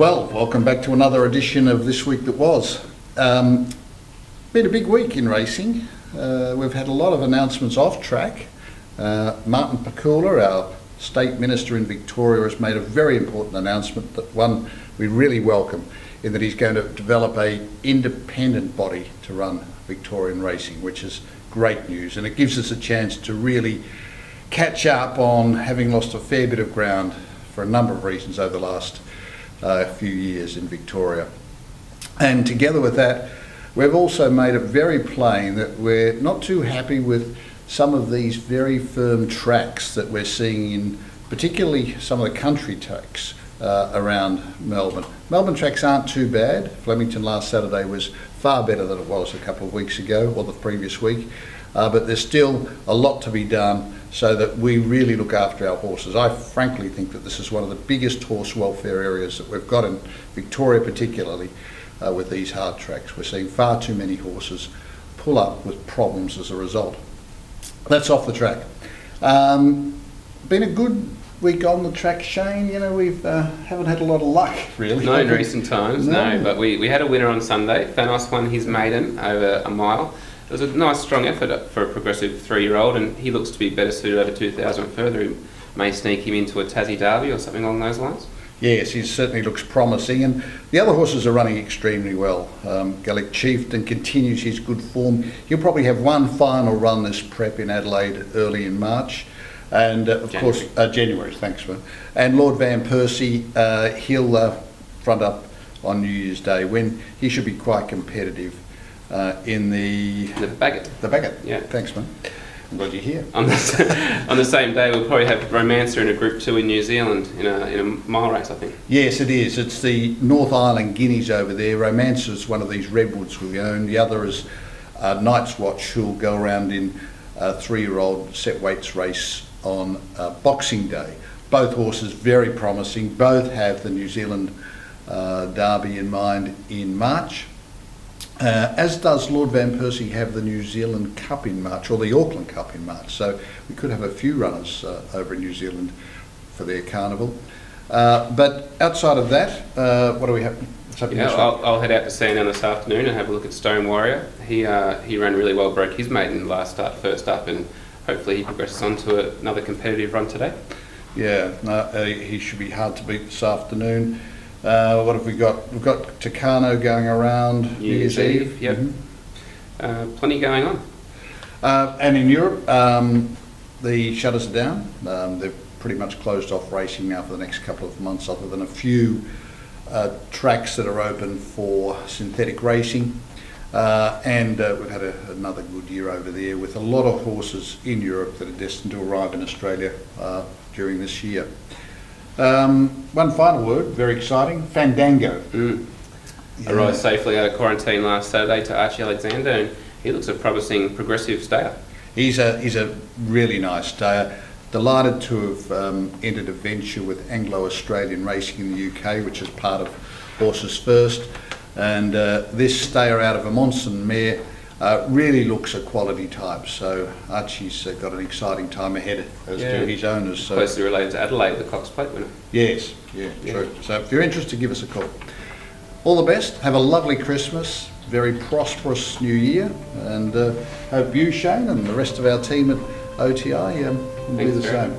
Well, welcome back to another edition of This Week That Was. Been a big week in racing. We've had a lot of announcements off track. Martin Pakula, our State Minister in Victoria, has made a very important announcement, that one we really welcome, in that he's going to develop an independent body to run Victorian racing, which is great news, and it gives us a chance to really catch up on having lost a fair bit of ground for a number of reasons over the last few years in Victoria. And together with that, we've also made it very plain that we're not too happy with some of these very firm tracks that we're seeing in particularly some of the country tracks around Melbourne. Melbourne tracks aren't too bad. Flemington last Saturday was far better than it was a couple of weeks ago or the previous week, but there's still a lot to be done so that we really look after our horses. I frankly think that this is one of the biggest horse welfare areas that we've got in Victoria, particularly with these hard tracks. We're seeing far too many horses pull up with problems as a result. That's off the track. Been a good week on the track, Shane. You know, we've haven't had a lot of luck, really. No, in recent times, no. But we had a winner on Sunday. Thanos won his maiden over a mile. It was a nice, strong effort for a progressive 3-year-old, and he looks to be better suited over 2,000 further. He may sneak him into a Tassie Derby or something along those lines. Yes, he certainly looks promising, and the other horses are running extremely well. Gallic Chieftain continues his good form. He'll probably have one final run this prep in Adelaide early in March, and January. Thanks, man. And Lord Van Persie, he'll front up on New Year's Day when he should be quite competitive in the Bagot. The Bagot. Yeah. Thanks, man. I'm glad you're here. On the same day, we'll probably have Romancer in a Group 2 in New Zealand in a mile race, I think. Yes, it is. It's the North Island Guineas over there. Romancer is one of these redwoods we own. The other is Night's Watch, who'll go around in a 3-year-old set weights race on Boxing Day. Both horses very promising. Both have the New Zealand Derby in mind in March. As does Lord Van Persie have the New Zealand Cup in March, or the Auckland Cup in March. So we could have a few runners over in New Zealand for their carnival. But outside of that, what do we have? I'll head out to Sandown this afternoon and have a look at Stone Warrior. He ran really well, broke his maiden last start, first up, and hopefully he progresses on to another competitive run today. Yeah, he should be hard to beat this afternoon. What have we got? We've got Tucano going around. New Year's Eve, yep. Mm-hmm. Plenty going on. And in Europe, the shutters are down. They've pretty much closed off racing now for the next couple of months, other than a few tracks that are open for synthetic racing. And we've had another good year over there with a lot of horses in Europe that are destined to arrive in Australia during this year. One final word, very exciting, Fandango. Yeah. Arrived safely out of quarantine last Saturday to Archie Alexander, and he looks a promising progressive stayer. He's a really nice stayer. Delighted to have entered a venture with Anglo-Australian Racing in the UK, which is part of Horses First. And this stayer out of a Monson mare really looks a quality type, so Archie's got an exciting time ahead, as do his owners. So closely related to Adelaide, the Cox Plate winner. Yes, true. So if you're interested, give us a call. All the best, have a lovely Christmas, very prosperous New Year, and hope you, Shane, and the rest of our team at OTI will do the same.